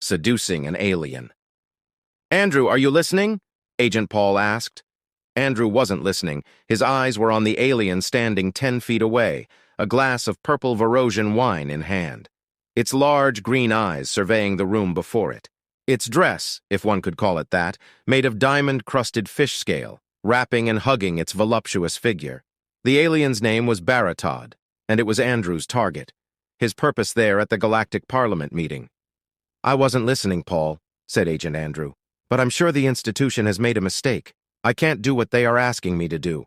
Seducing an Alien. "Andrew, are you listening?" Agent Paul asked. Andrew wasn't listening. His eyes were on the alien standing 10 feet away, a glass of purple erosion wine in hand. Its large green eyes surveying the room before it. Its dress, if one could call it that, made of diamond-crusted fish scale, wrapping and hugging its voluptuous figure. The alien's name was Baratod, and it was Andrew's target. His purpose there at the Galactic Parliament meeting. "I wasn't listening, Paul," said Agent Andrew, "but I'm sure the institution has made a mistake. I can't do what they are asking me to do."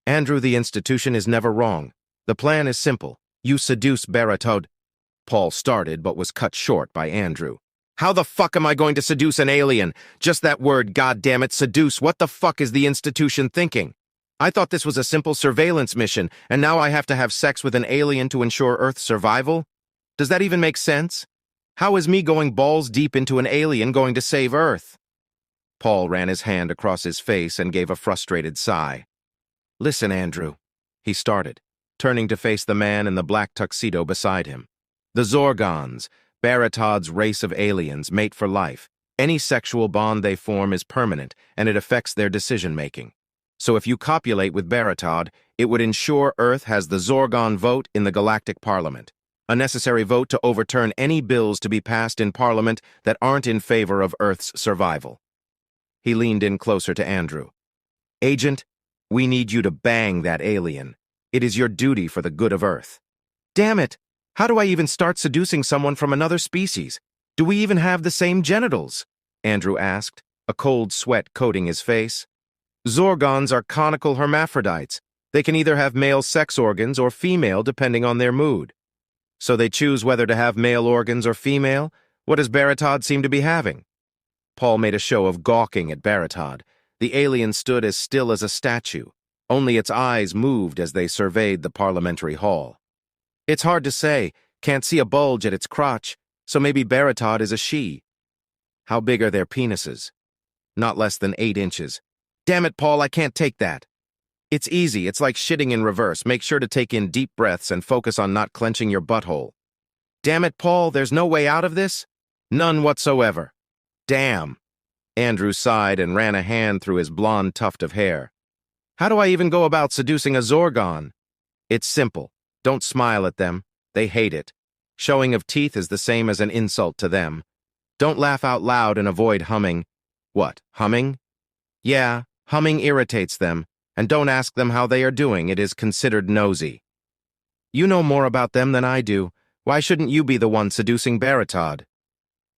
"Andrew, the institution is never wrong. The plan is simple. You seduce Baratod." Paul started but was cut short by Andrew. "How the fuck am I going to seduce an alien? Just that word, goddammit, seduce. What the fuck is the institution thinking? I thought this was a simple surveillance mission, and now I have to have sex with an alien to ensure Earth's survival? Does that even make sense? How is me going balls deep into an alien going to save Earth?" Paul ran his hand across his face and gave a frustrated sigh. "Listen, Andrew," he started, turning to face the man in the black tuxedo beside him. "The Zorgons, Baratod's race of aliens, mate for life. Any sexual bond they form is permanent, and it affects their decision-making. So if you copulate with Baratod, it would ensure Earth has the Zorgon vote in the Galactic Parliament, a necessary vote to overturn any bills to be passed in Parliament that aren't in favor of Earth's survival." He leaned in closer to Andrew. "Agent, we need you to bang that alien. It is your duty for the good of Earth." "Damn it! How do I even start seducing someone from another species? Do we even have the same genitals?" Andrew asked, a cold sweat coating his face. "Zorgons are conical hermaphrodites. They can either have male sex organs or female depending on their mood. So they choose whether to have male organs or female? What does Baratod seem to be having?" Paul made a show of gawking at Baratod. The alien stood as still as a statue. Only its eyes moved as they surveyed the parliamentary hall. "It's hard to say. Can't see a bulge at its crotch, so maybe Baratod is a she." "How big are their penises?" "Not less than 8 inches. Damn it, Paul, I can't take that." "It's easy. It's like shitting in reverse. Make sure to take in deep breaths and focus on not clenching your butthole." "Damn it, Paul, there's no way out of this?" "None whatsoever." "Damn." Andrew sighed and ran a hand through his blonde tuft of hair. "How do I even go about seducing a Zorgon?" "It's simple. Don't smile at them. They hate it. Showing of teeth is the same as an insult to them. Don't laugh out loud and avoid humming." "What, humming?" "Yeah, humming irritates them. And don't ask them how they are doing. It is considered nosy." "You know more about them than I do. Why shouldn't you be the one seducing Baratod?"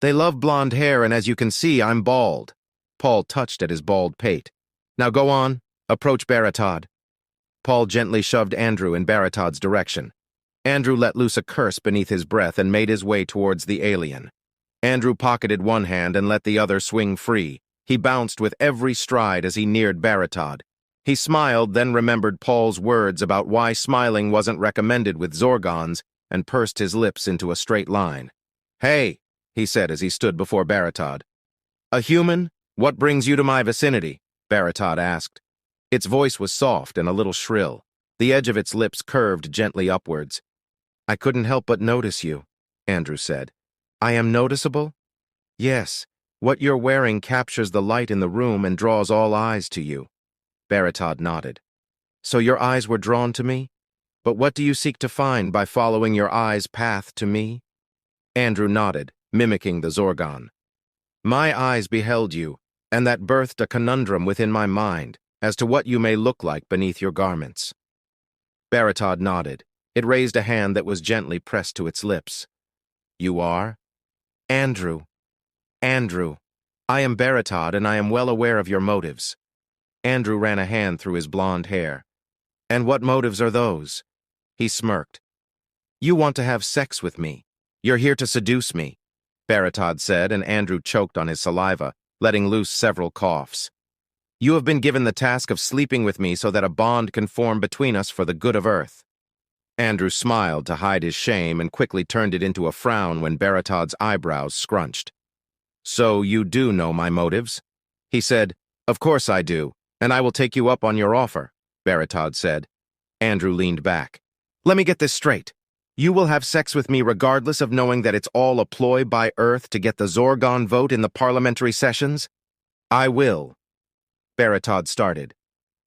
"They love blonde hair, and as you can see, I'm bald." Paul touched at his bald pate. "Now go on. Approach Baratod." Paul gently shoved Andrew in Baratod's direction. Andrew let loose a curse beneath his breath and made his way towards the alien. Andrew pocketed one hand and let the other swing free. He bounced with every stride as he neared Baratod. He smiled, then remembered Paul's words about why smiling wasn't recommended with Zorgons, and pursed his lips into a straight line. "Hey," he said as he stood before Baratod. "A human? What brings you to my vicinity?" Baratod asked. Its voice was soft and a little shrill. The edge of its lips curved gently upwards. "I couldn't help but notice you," Andrew said. "I am noticeable?" "Yes. What you're wearing captures the light in the room and draws all eyes to you." Baratod nodded. "So your eyes were drawn to me? But what do you seek to find by following your eyes' path to me?" Andrew nodded, mimicking the Zorgon. "My eyes beheld you, and that birthed a conundrum within my mind as to what you may look like beneath your garments." Baratod nodded. It raised a hand that was gently pressed to its lips. "You are?" "Andrew. Andrew. I am Baratod, and I am well aware of your motives." Andrew ran a hand through his blonde hair. "And what motives are those?" He smirked. "You want to have sex with me. You're here to seduce me," Baratod said, and Andrew choked on his saliva, letting loose several coughs. "You have been given the task of sleeping with me so that a bond can form between us for the good of Earth." Andrew smiled to hide his shame and quickly turned it into a frown when Baratod's eyebrows scrunched. "So you do know my motives?" He said. "Of course I do, and I will take you up on your offer," Baratod said. Andrew leaned back. "Let me get this straight. You will have sex with me regardless of knowing that it's all a ploy by Earth to get the Zorgon vote in the parliamentary sessions? I will. Baratad started.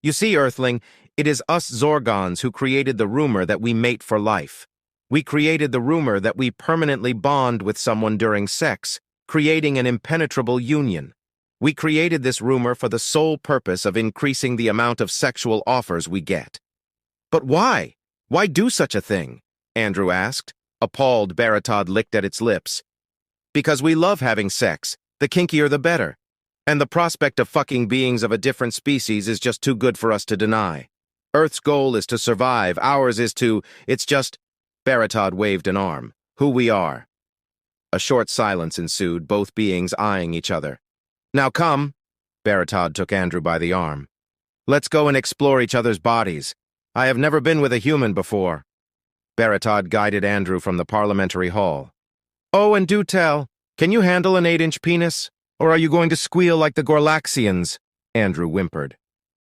You see, Earthling, it is us Zorgons who created the rumor that we mate for life. We created the rumor that we permanently bond with someone during sex, creating an impenetrable union. We created this rumor for the sole purpose of increasing the amount of sexual offers we get. But why? Why do such a thing? Andrew asked. Appalled, Baratad licked at its lips. Because we love having sex. The kinkier the better. And the prospect of fucking beings of a different species is just too good for us to deny. Earth's goal is to survive, ours is to, it's just, Baratad waved an arm, who we are. A short silence ensued, both beings eyeing each other. Now come, Baratad took Andrew by the arm. Let's go and explore each other's bodies. I have never been with a human before. Baratad guided Andrew from the parliamentary hall. Oh, and do tell, can you handle an 8-inch penis? Or are you going to squeal like the Gorlaxians? Andrew whimpered.